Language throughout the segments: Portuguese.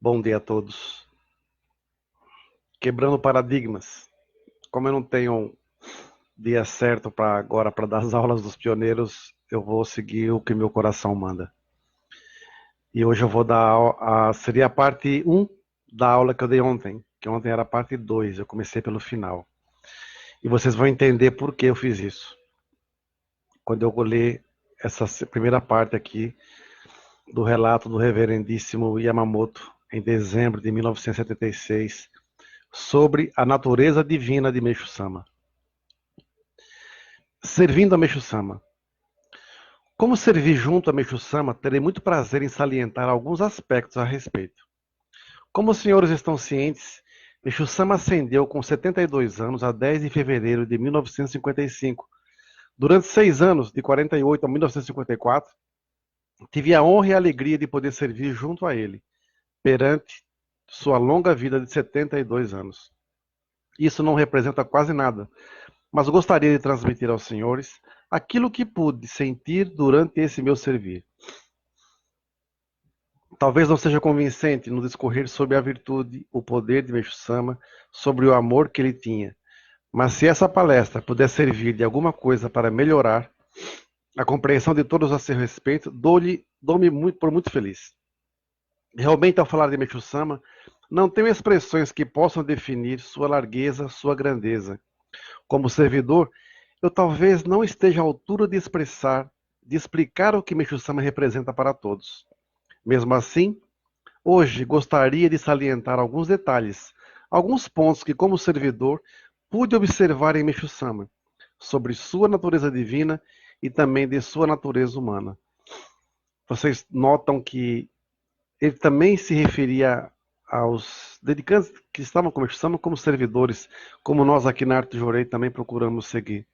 Bom dia a todos. Quebrando paradigmas. Como eu não tenho um dia certo para agora para dar as aulas dos pioneiros, eu vou seguir o que meu coração manda. E hoje eu vou dar seria a parte um da aula que eu dei ontem, que ontem era a parte 2. Eu comecei pelo final. E vocês vão entender por que eu fiz isso. Quando eu vou ler essa primeira parte aqui do relato do reverendíssimo Yamamoto, em dezembro de 1976, sobre a natureza divina de Meixo Sama. Servindo a Meixo Sama. Como servir junto a Meixo Sama, terei muito prazer em salientar alguns aspectos a respeito. Como os senhores estão cientes, Meixo Sama ascendeu com 72 anos a 10 de fevereiro de 1955. Durante 6 anos, de 48 a 1954, tive a honra e a alegria de poder servir junto a ele, perante sua longa vida de 72 anos. Isso não representa quase nada, mas gostaria de transmitir aos senhores aquilo que pude sentir durante esse meu servir. Talvez não seja convincente no discorrer sobre a virtude, o poder de Meixo Sama, sobre o amor que ele tinha, mas se essa palestra puder servir de alguma coisa para melhorar a compreensão de todos a seu respeito, dou-me por muito feliz. Realmente, ao falar de Meixo Sama, não tenho expressões que possam definir sua largueza, sua grandeza. Como servidor, eu talvez não esteja à altura de explicar o que Meixo Sama representa para todos. Mesmo assim, hoje gostaria de salientar alguns detalhes, alguns pontos que, como servidor, pude observar em Meixo Sama, sobre sua natureza divina e também de sua natureza humana. Vocês notam que ele também se referia aos dedicantes que estavam com Meixo Sama como servidores, como nós aqui na Arte Jorei também procuramos seguir.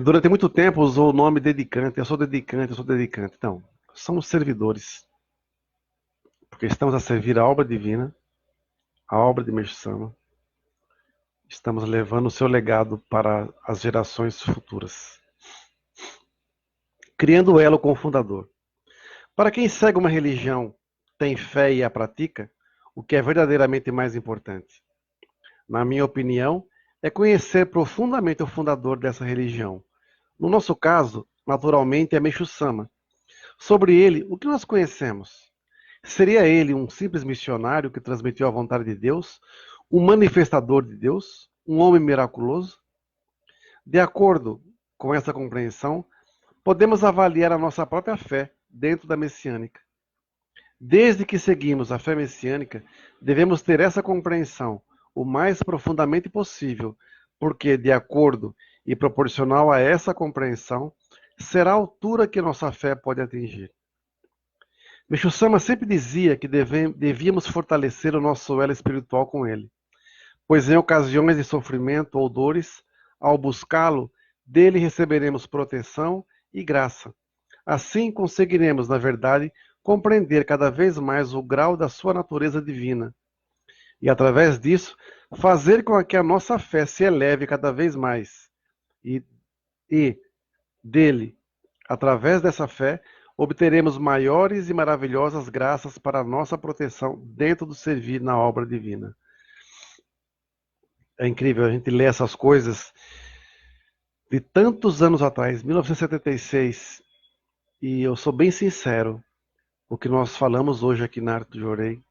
Durante muito tempo usou o nome dedicante, eu sou dedicante, eu sou dedicante. Então, somos servidores, porque estamos a servir a obra divina, a obra de Meixo Sama. Estamos levando o seu legado para as gerações futuras. Criando o elo com o fundador. Para quem segue uma religião, tem fé e a pratica, o que é verdadeiramente mais importante? Na minha opinião, é conhecer profundamente o fundador dessa religião. No nosso caso, naturalmente, é Meixo Sama. Sobre ele, o que nós conhecemos? Seria ele um simples missionário que transmitiu a vontade de Deus, um manifestador de Deus, um homem miraculoso? De acordo com essa compreensão, podemos avaliar a nossa própria fé dentro da messiânica. Desde que seguimos a fé messiânica, devemos ter essa compreensão o mais profundamente possível, porque, de acordo e proporcional a essa compreensão, será a altura que nossa fé pode atingir. Meixo Sama sempre dizia que devíamos fortalecer o nosso elo espiritual com ele, pois em ocasiões de sofrimento ou dores, ao buscá-lo, dele receberemos proteção e graça. Assim conseguiremos, na verdade, compreender cada vez mais o grau da sua natureza divina e, através disso, fazer com que a nossa fé se eleve cada vez mais e dele, através dessa fé, obteremos maiores e maravilhosas graças para a nossa proteção dentro do servir na obra divina. É incrível a gente ler essas coisas de tantos anos atrás, 1976, e eu sou bem sincero, o que nós falamos hoje aqui na Arte do Jorei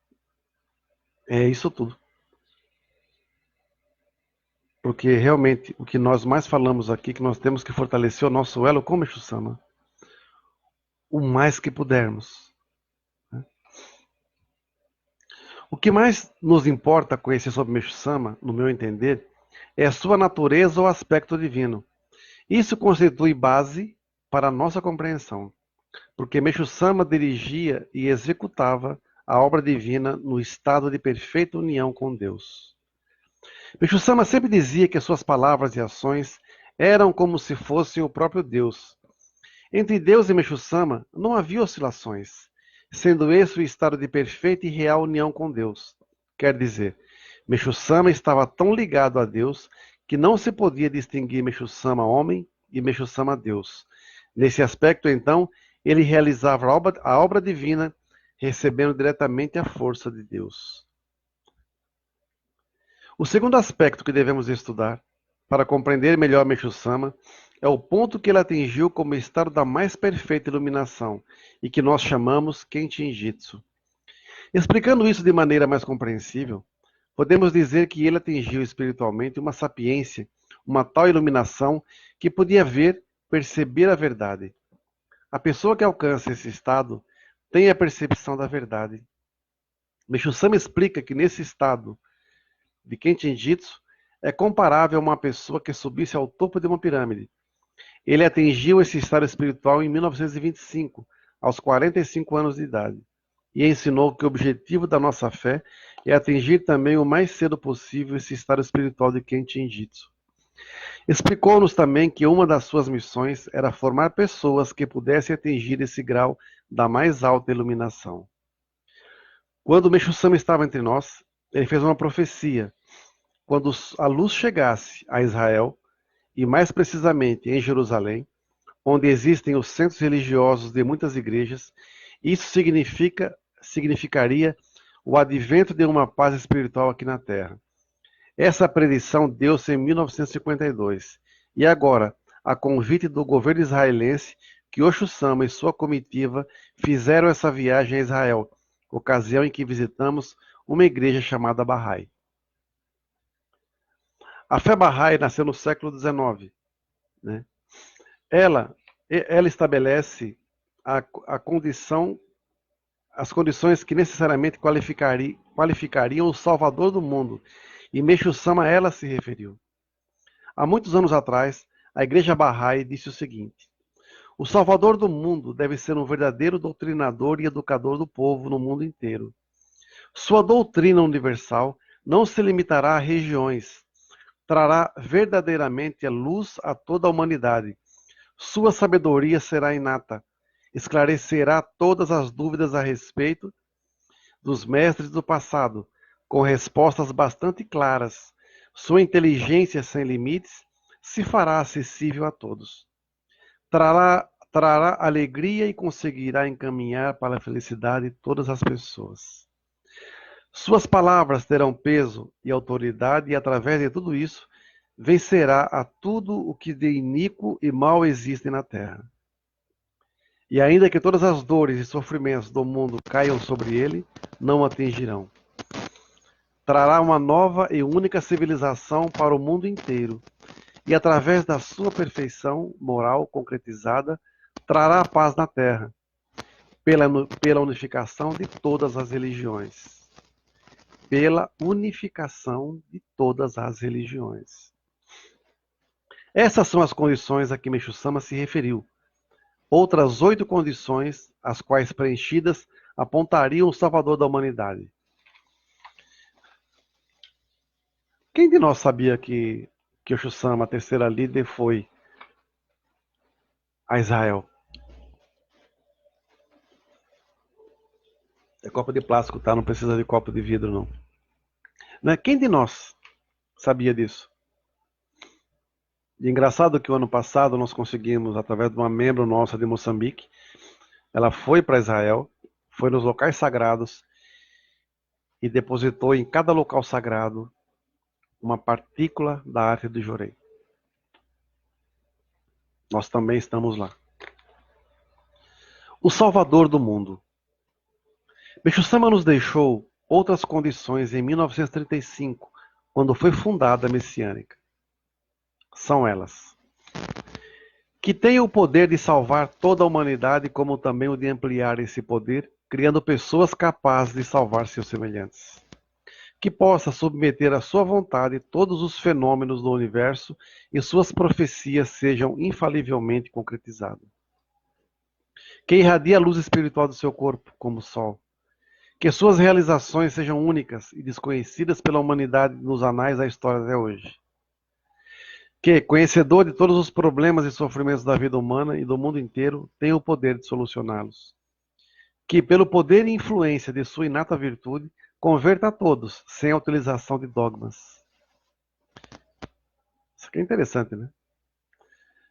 é isso tudo. Porque realmente o que nós mais falamos aqui, que nós temos que fortalecer o nosso elo com Meixo Sama, o mais que pudermos. O que mais nos importa conhecer sobre Meixo Sama, no meu entender, é a sua natureza ou aspecto divino. Isso constitui base para a nossa compreensão, porque Meixo Sama dirigia e executava a obra divina no estado de perfeita união com Deus. Meixo Sama sempre dizia que suas palavras e ações eram como se fossem o próprio Deus. Entre Deus e Meixo Sama não havia oscilações, sendo esse o estado de perfeita e real união com Deus. Quer dizer, Meixo Sama estava tão ligado a Deus que não se podia distinguir Meixo Sama homem e Meixo Sama Deus. Nesse aspecto, então, ele realizava a obra divina recebendo diretamente a força de Deus. O segundo aspecto que devemos estudar, para compreender melhor Meixo Sama, é o ponto que ele atingiu como estado da mais perfeita iluminação, e que nós chamamos Kentin Jitsu. Explicando isso de maneira mais compreensível, podemos dizer que ele atingiu espiritualmente uma sapiência, uma tal iluminação que podia ver, perceber a verdade. A pessoa que alcança esse estado tem a percepção da verdade. Meixo Sama explica que nesse estado de Kentin Jitsu é comparável a uma pessoa que subisse ao topo de uma pirâmide. Ele atingiu esse estado espiritual em 1925, aos 45 anos de idade, e ensinou que o objetivo da nossa fé é atingir também o mais cedo possível esse estado espiritual de Kentin Jitsu. Explicou-nos também que uma das suas missões era formar pessoas que pudessem atingir esse grau da mais alta iluminação. Quando Meixo Sama estava entre nós, ele fez uma profecia. Quando a luz chegasse a Israel, e mais precisamente em Jerusalém, onde existem os centros religiosos de muitas igrejas, isso significaria o advento de uma paz espiritual aqui na Terra. Essa predição deu-se em 1952, e agora, a convite do governo israelense, Kiyosho Sama e sua comitiva fizeram essa viagem a Israel, ocasião em que visitamos uma igreja chamada Bahá'í. A fé Bahá'í nasceu no século XIX. Né? Ela estabelece a condição, as condições que necessariamente qualificariam o Salvador do mundo, e Meixo Sama a ela se referiu. Há muitos anos atrás, a Igreja Bahá'í disse o seguinte: o Salvador do mundo deve ser um verdadeiro doutrinador e educador do povo no mundo inteiro. Sua doutrina universal não se limitará a regiões, trará verdadeiramente a luz a toda a humanidade. Sua sabedoria será inata, esclarecerá todas as dúvidas a respeito dos mestres do passado, com respostas bastante claras. Sua inteligência sem limites se fará acessível a todos. Trará alegria e conseguirá encaminhar para a felicidade todas as pessoas. Suas palavras terão peso e autoridade, e através de tudo isso, vencerá a tudo o que de iníquo e mal existe na terra. E ainda que todas as dores e sofrimentos do mundo caiam sobre ele, não o atingirão. Trará uma nova e única civilização para o mundo inteiro, e através da sua perfeição moral concretizada, trará a paz na terra, pela unificação de todas as religiões. Pela unificação de todas as religiões. Essas são as condições a que Meixo Sama se referiu. Outras 8 condições, as quais preenchidas, apontariam o Salvador da humanidade. Quem de nós sabia que Kiyosho Sama, a terceira líder, foi a Israel? É copo de plástico, tá? Não precisa de copo de vidro, não. Né? Quem de nós sabia disso? E engraçado que o ano passado nós conseguimos, através de uma membro nossa de Moçambique, ela foi para Israel, foi nos locais sagrados e depositou em cada local sagrado uma partícula da arte do Jorei. Nós também estamos lá. O Salvador do mundo. Meixo Sama nos deixou outras condições em 1935, quando foi fundada a Messiânica. São elas: que tenha o poder de salvar toda a humanidade, como também o de ampliar esse poder, criando pessoas capazes de salvar seus semelhantes. Que possa submeter à sua vontade todos os fenômenos do universo e suas profecias sejam infalivelmente concretizadas. Que irradie a luz espiritual do seu corpo, como o sol. Que suas realizações sejam únicas e desconhecidas pela humanidade nos anais da história até hoje. Que, conhecedor de todos os problemas e sofrimentos da vida humana e do mundo inteiro, tenha o poder de solucioná-los. Que, pelo poder e influência de sua inata virtude, converta a todos, sem a utilização de dogmas. Isso aqui é interessante, né?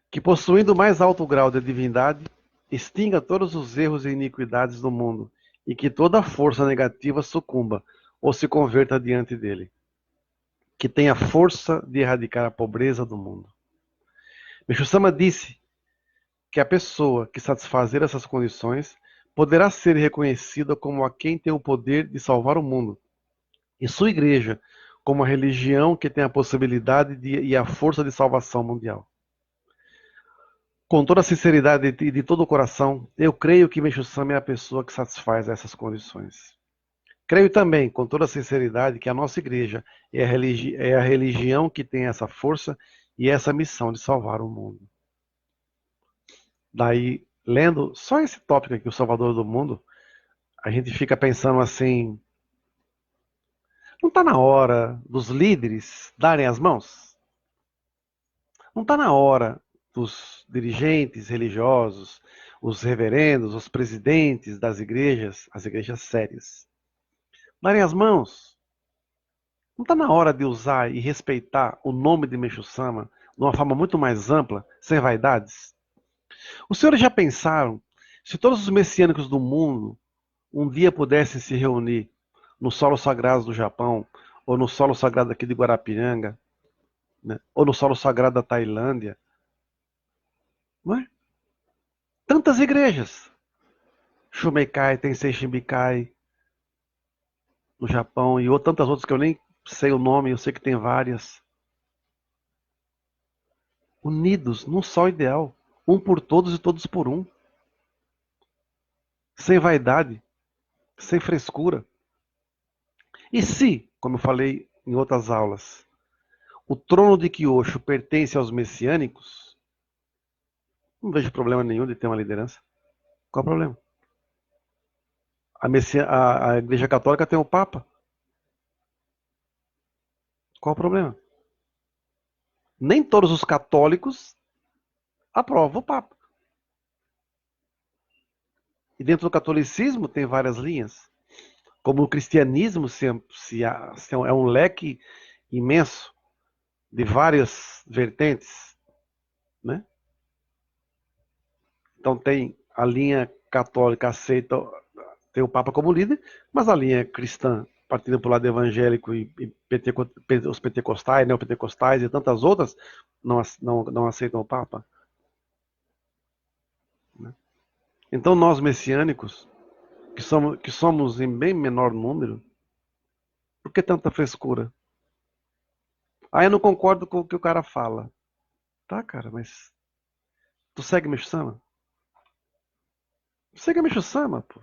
Que, possuindo o mais alto grau de divindade, extinga todos os erros e iniquidades do mundo e que toda força negativa sucumba ou se converta diante dele, que tenha força de erradicar a pobreza do mundo. Meixo Sama disse que a pessoa que satisfazer essas condições poderá ser reconhecida como a quem tem o poder de salvar o mundo, e sua igreja como a religião que tem a possibilidade e a força de salvação mundial. Com toda a sinceridade e de todo o coração, eu creio que Meixo Sama é a pessoa que satisfaz essas condições. Creio também, com toda a sinceridade, que a nossa igreja é a religião que tem essa força e essa missão de salvar o mundo. Daí, lendo só esse tópico aqui, o Salvador do Mundo, a gente fica pensando assim, não está na hora dos líderes darem as mãos? Não está na hora dos dirigentes religiosos, os reverendos, os presidentes das igrejas, as igrejas sérias, darem as mãos? Não está na hora de usar e respeitar o nome de Meixo Sama de uma forma muito mais ampla, sem vaidades? Os senhores já pensaram se todos os messiânicos do mundo um dia pudessem se reunir no solo sagrado do Japão, ou no solo sagrado aqui de Guarapiranga, né? Ou no solo sagrado da Tailândia, não é? Tantas igrejas. Shumeikai, Tensei Shimbikai, no Japão, e tantas outras que eu nem sei o nome, eu sei que tem várias. Unidos num só ideal. Um por todos e todos por um. Sem vaidade, sem frescura. E se, como eu falei em outras aulas, o trono de Kyosho pertence aos messiânicos, não vejo problema nenhum de ter uma liderança. Qual o problema? A Igreja Católica tem o Papa. Qual o problema? Nem todos os católicos aprovam o Papa. E dentro do catolicismo tem várias linhas. Como o cristianismo é um leque imenso de várias vertentes, né? Então tem a linha católica aceita tem o Papa como líder, mas a linha cristã, partindo para o lado evangélico e os pentecostais, neopentecostais e tantas outras, não aceitam o Papa. Né? Então nós messiânicos, que somos em bem menor número, por que tanta frescura? Eu não concordo com o que o cara fala. Tá, cara, mas tu segue Meixo Sama? Segue Meixo Sama, pô.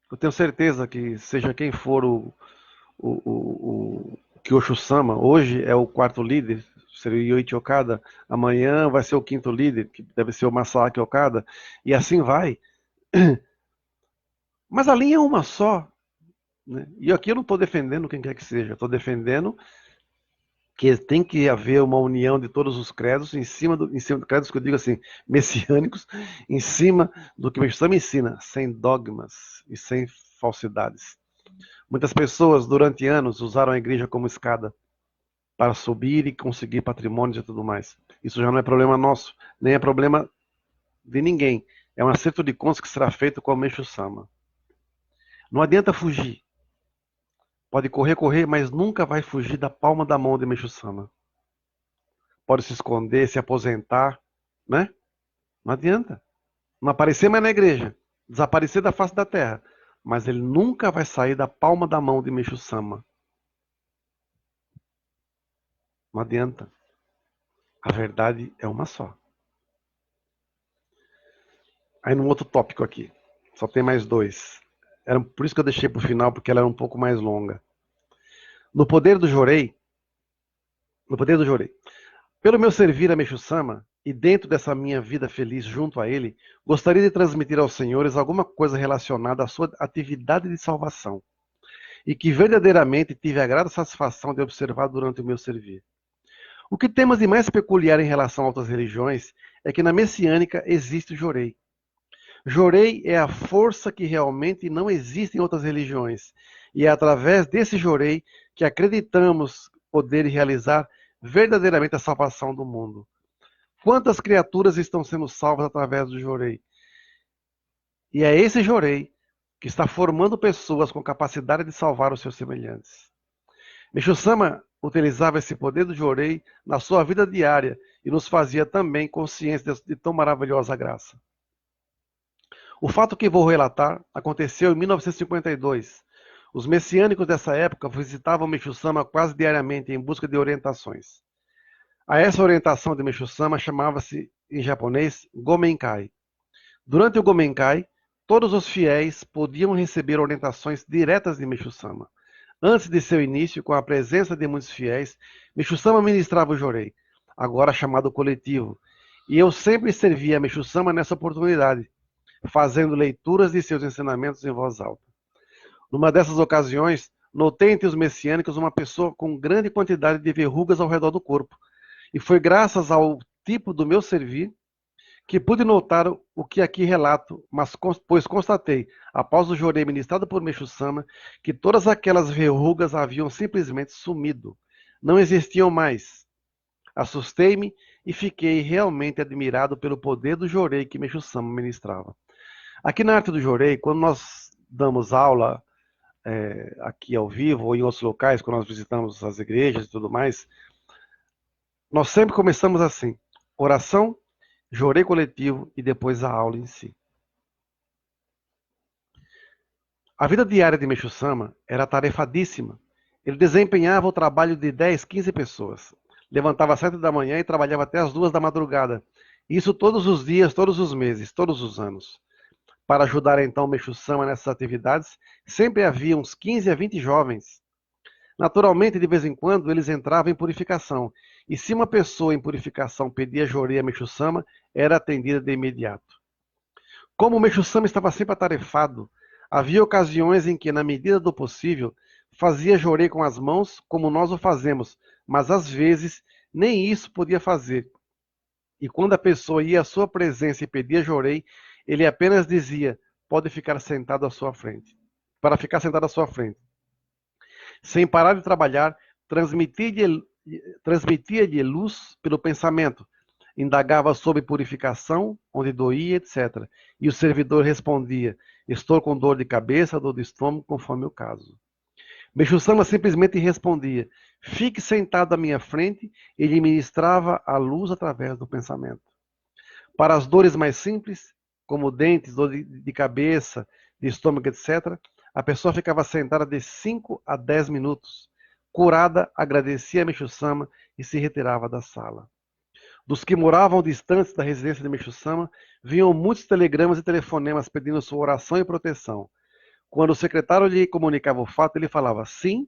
Eu tenho certeza que seja quem for o Kyosho Sama, hoje é o quarto líder, seria o Yoichi Okada, amanhã vai ser o quinto líder, que deve ser o Masaaki Okada, e assim vai. Mas a linha é uma só. Né? E aqui eu não estou defendendo quem quer que seja, estou defendendo que tem que haver uma união de todos os credos em cima do credos que eu digo assim, messiânicos, em cima do que o Meixo Sama ensina, sem dogmas e sem falsidades. Muitas pessoas durante anos usaram a igreja como escada para subir e conseguir patrimônios e tudo mais. Isso já não é problema nosso, nem é problema de ninguém. É um acerto de contas que será feito com o Meixo Sama. Não adianta fugir. Pode correr, mas nunca vai fugir da palma da mão de Meixo Sama. Pode se esconder, se aposentar, né? Não adianta. Não aparecer mais na igreja, desaparecer da face da terra, mas ele nunca vai sair da palma da mão de Meixo Sama. Não adianta. A verdade é uma só. Aí num outro tópico aqui. Só tem mais dois. Por isso que eu deixei para o final, porque ela era um pouco mais longa. No poder do Jorei, pelo meu servir a Meixo Sama, e dentro dessa minha vida feliz junto a ele, gostaria de transmitir aos senhores alguma coisa relacionada à sua atividade de salvação, e que verdadeiramente tive a grata satisfação de observar durante o meu servir. O que temos de mais peculiar em relação a outras religiões é que na messiânica existe o Jorei. Jorei é a força que realmente não existe em outras religiões, e é através desse Jorei que acreditamos poder realizar verdadeiramente a salvação do mundo. Quantas criaturas estão sendo salvas através do Jorei? E é esse Jorei que está formando pessoas com capacidade de salvar os seus semelhantes. Meixo Sama utilizava esse poder do Jorei na sua vida diária e nos fazia também conscientes de tão maravilhosa graça. O fato que vou relatar aconteceu em 1952. Os messiânicos dessa época visitavam Meixo Sama quase diariamente em busca de orientações. A essa orientação de Meixo Sama chamava-se, em japonês, Gomenkai. Durante o Gomenkai, todos os fiéis podiam receber orientações diretas de Meixo Sama. Antes de seu início, com a presença de muitos fiéis, Meixo Sama ministrava o Jorei, agora chamado coletivo, e eu sempre servia a Meixo Sama nessa oportunidade, fazendo leituras de seus ensinamentos em voz alta. Numa dessas ocasiões, notei entre os messiânicos uma pessoa com grande quantidade de verrugas ao redor do corpo, e foi graças ao tipo do meu servir que pude notar o que aqui relato, pois constatei, após o Jorei ministrado por Meixo Sama, que todas aquelas verrugas haviam simplesmente sumido, não existiam mais. Assustei-me e fiquei realmente admirado pelo poder do Jorei que Meixo Sama ministrava. Aqui na Arte do Jorei, quando nós damos aula aqui ao vivo ou em outros locais, quando nós visitamos as igrejas e tudo mais, nós sempre começamos assim: oração, Jorei coletivo e depois a aula em si. A vida diária de Meixo Sama era tarefadíssima. Ele desempenhava o trabalho de 10, 15 pessoas. Levantava às 7 da manhã e trabalhava até às 2 da madrugada. Isso todos os dias, todos os meses, todos os anos. Para ajudar então Meixo Sama nessas atividades, sempre havia uns 15 a 20 jovens. Naturalmente, de vez em quando, eles entravam em purificação, e se uma pessoa em purificação pedia Jorei a Meixo Sama, era atendida de imediato. Como o Meixo Sama estava sempre atarefado, havia ocasiões em que, na medida do possível, fazia Jorei com as mãos, como nós o fazemos, mas às vezes nem isso podia fazer. E quando a pessoa ia à sua presença e pedia Jorei, ele apenas dizia: pode ficar sentado à sua frente. Para ficar sentado à sua frente. Sem parar de trabalhar, transmitia-lhe luz pelo pensamento, indagava sobre purificação, onde doía, etc. E o servidor respondia: estou com dor de cabeça, dor de estômago, conforme o caso. Meixo Sama simplesmente respondia: fique sentado à minha frente, e lhe ministrava a luz através do pensamento. Para as dores mais simples, como dentes, dor de cabeça, de estômago, etc., a pessoa ficava sentada de 5 a 10 minutos. Curada, agradecia a Meixo Sama e se retirava da sala. Dos que moravam distantes da residência de Meixo Sama, vinham muitos telegramas e telefonemas pedindo sua oração e proteção. Quando o secretário lhe comunicava o fato, ele falava sim,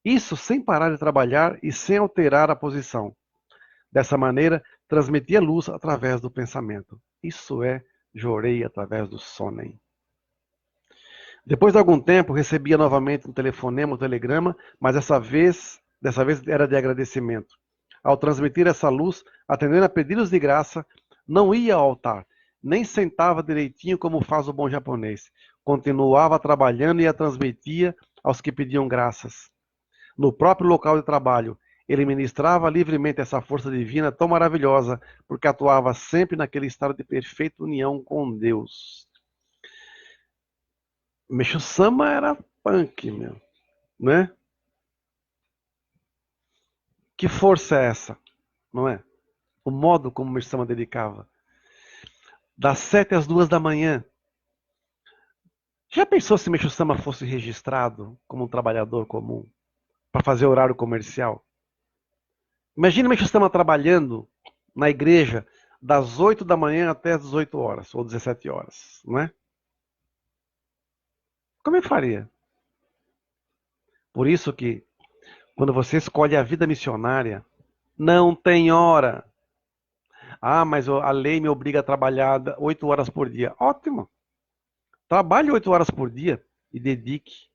isso sem parar de trabalhar e sem alterar a posição. Dessa maneira, transmitia luz através do pensamento. Isso é Jorei através do Sonen. Depois de algum tempo, recebia novamente um telefonema, um telegrama, mas dessa vez era de agradecimento. Ao transmitir essa luz, atendendo a pedidos de graça, não ia ao altar, nem sentava direitinho como faz o bom japonês. Continuava trabalhando e a transmitia aos que pediam graças. No próprio local de trabalho, ele ministrava livremente essa força divina tão maravilhosa, porque atuava sempre naquele estado de perfeita união com Deus. Meixo Sama era punk, meu, né? Que força é essa, não é? O modo como Meixo Sama dedicava. Das 7 às 2 da manhã. Já pensou se Meixo Sama fosse registrado como um trabalhador comum para fazer horário comercial? Imagina Meixo Sama trabalhando na igreja das 8 da manhã até as 18 horas ou 17 horas, não é? Como é que faria? Por isso que, quando você escolhe a vida missionária, não tem hora. Ah, mas a lei me obriga a trabalhar 8 horas por dia. Ótimo. Trabalhe 8 horas por dia e dedique.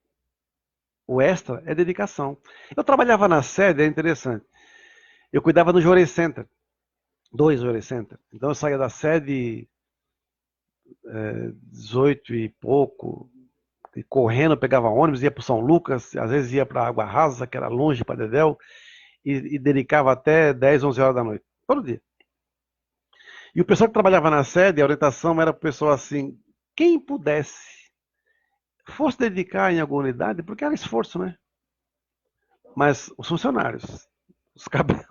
O extra é dedicação. Eu trabalhava na sede, é interessante. Eu cuidava do Jorei Center. 2 Jorei Center. Então eu saía da sede 18 e pouco, e correndo, pegava ônibus, ia para São Lucas, às vezes ia para Água Rasa, que era longe para Dedéu, e dedicava até 10, 11 horas da noite, todo dia. E o pessoal que trabalhava na sede, a orientação era para o pessoal assim: quem pudesse fosse dedicar em alguma unidade, porque era esforço, né? Mas os funcionários,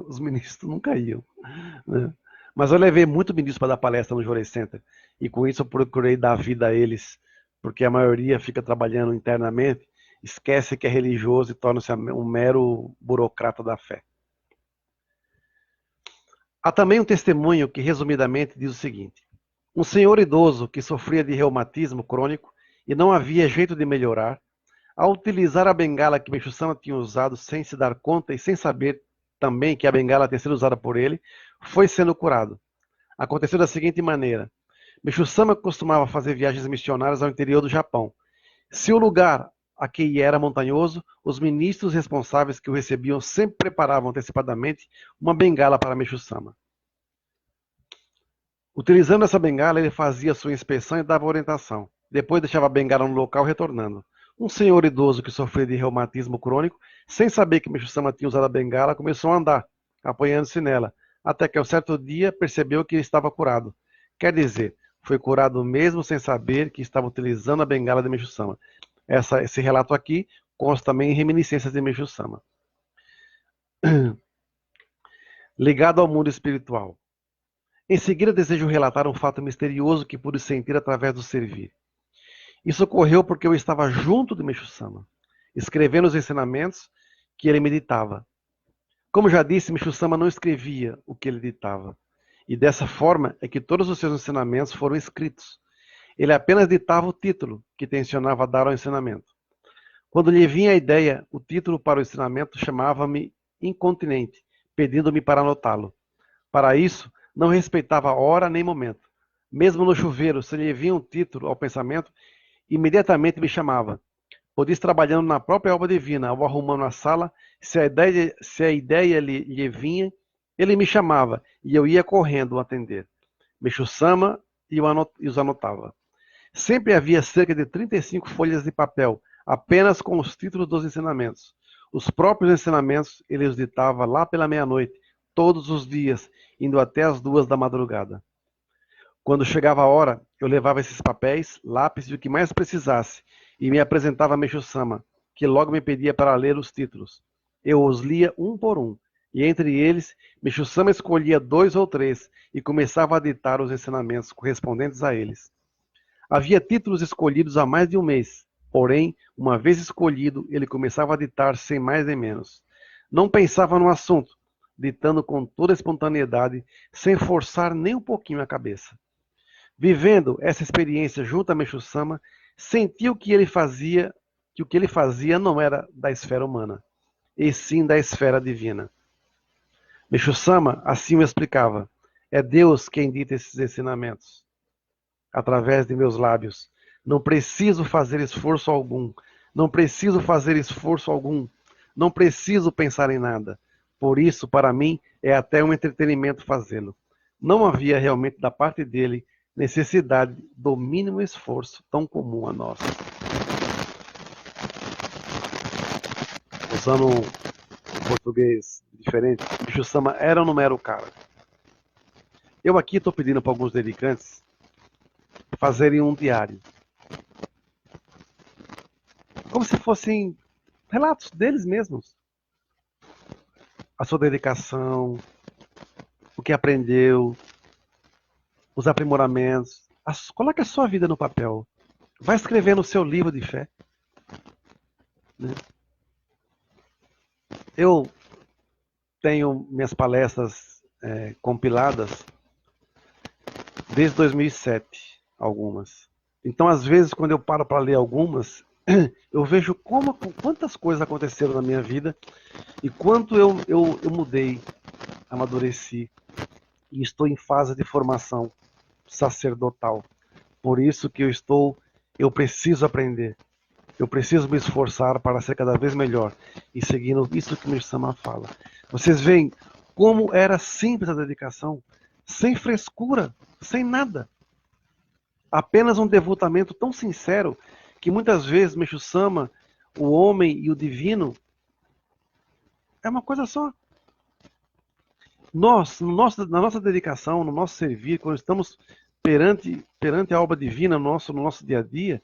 os ministros nunca iam, né? Mas eu levei muito ministro para dar palestra no Juarez Center, e com isso eu procurei dar vida a eles, porque a maioria fica trabalhando internamente, esquece que é religioso e torna-se um mero burocrata da fé. Há também um testemunho que, resumidamente, diz o seguinte: um senhor idoso que sofria de reumatismo crônico e não havia jeito de melhorar, ao utilizar a bengala que Meixo-sama tinha usado sem se dar conta e sem saber também que a bengala tinha sido usada por ele, foi sendo curado. Aconteceu da seguinte maneira: Meixo-sama costumava fazer viagens missionárias ao interior do Japão. Se o lugar a que ia era montanhoso, os ministros responsáveis que o recebiam sempre preparavam antecipadamente uma bengala para Meixo-sama. Utilizando essa bengala, ele fazia sua inspeção e dava orientação. Depois deixava a bengala no local, retornando. Um senhor idoso que sofria de reumatismo crônico, sem saber que Meixo-sama tinha usado a bengala, começou a andar, apoiando-se nela, até que, ao certo dia, percebeu que estava curado. Quer dizer, foi curado mesmo sem saber que estava utilizando a bengala de Meixo-sama. Esse relato aqui consta também em reminiscências de Meixo-sama. Ligado ao mundo espiritual. Em seguida, desejo relatar um fato misterioso que pude sentir através do servir. Isso ocorreu porque eu estava junto de Meixo-sama, escrevendo os ensinamentos que ele me ditava. Como já disse, Meixo-sama não escrevia o que ele ditava. E dessa forma é que todos os seus ensinamentos foram escritos. Ele apenas ditava o título que tencionava dar ao ensinamento. Quando lhe vinha a ideia, o título para o ensinamento chamava-me incontinente, pedindo-me para anotá-lo. Para isso, não respeitava hora nem momento. Mesmo no chuveiro, se lhe vinha um título ao pensamento, imediatamente me chamava. Podia ir trabalhando na própria obra divina, ou arrumando a sala, se a ideia lhe vinha, ele me chamava, e eu ia correndo atender. Meixo-sama e os anotava. Sempre havia cerca de 35 folhas de papel, apenas com os títulos dos ensinamentos. Os próprios ensinamentos ele os ditava lá pela meia-noite, todos os dias, indo até as 2 da madrugada. Quando chegava a hora, eu levava esses papéis, lápis e o que mais precisasse, e me apresentava a Meixo-sama, que logo me pedia para ler os títulos. Eu os lia um por um, e entre eles, Meixo-sama escolhia 2 ou 3 e começava a ditar os ensinamentos correspondentes a eles. Havia títulos escolhidos há mais de um mês, porém, uma vez escolhido, ele começava a ditar sem mais nem menos. Não pensava no assunto, ditando com toda a espontaneidade, sem forçar nem um pouquinho a cabeça. Vivendo essa experiência junto a Meixo-sama, sentiu que o que ele fazia não era da esfera humana, e sim da esfera divina. Meixo-sama assim o explicava: é Deus quem dita esses ensinamentos, através de meus lábios. Não preciso fazer esforço algum, não preciso fazer esforço algum, não preciso pensar em nada. Por isso, para mim, é até um entretenimento fazê-lo. Não havia realmente da parte dele necessidade do mínimo esforço tão comum a nós. Usando um português diferente, Meixo-sama era ou não era o cara? Eu aqui estou pedindo para alguns dedicantes fazerem um diário. Como se fossem relatos deles mesmos. A sua dedicação, o que aprendeu, os aprimoramentos. Coloque a sua vida no papel. Vai escrever no seu livro de fé. Né? Eu tenho minhas palestras compiladas desde 2007, algumas. Então, às vezes, quando eu paro para ler algumas, eu vejo quantas coisas aconteceram na minha vida e quanto eu mudei, amadureci e estou em fase de formação sacerdotal. Por isso que eu preciso aprender. Eu preciso me esforçar para ser cada vez melhor e seguindo isso que o Meixo-sama fala. Vocês veem como era simples a dedicação, sem frescura, sem nada. Apenas um devotamento tão sincero que muitas vezes Meixo-sama, o homem e o divino, é uma coisa só. Nós, na nossa dedicação, no nosso servir, quando estamos perante a obra divina no nosso dia a dia,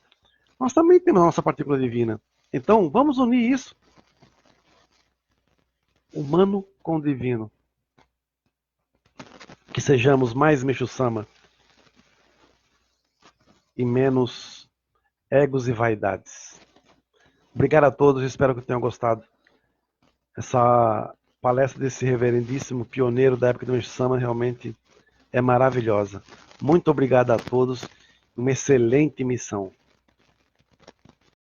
nós também temos a nossa partícula divina. Então, vamos unir isso. Humano com divino. Que sejamos mais Meixo-sama e menos egos e vaidades. Obrigado a todos, espero que tenham gostado. Essa palestra desse reverendíssimo pioneiro da época do Meixo-sama realmente é maravilhosa. Muito obrigado a todos, uma excelente missão.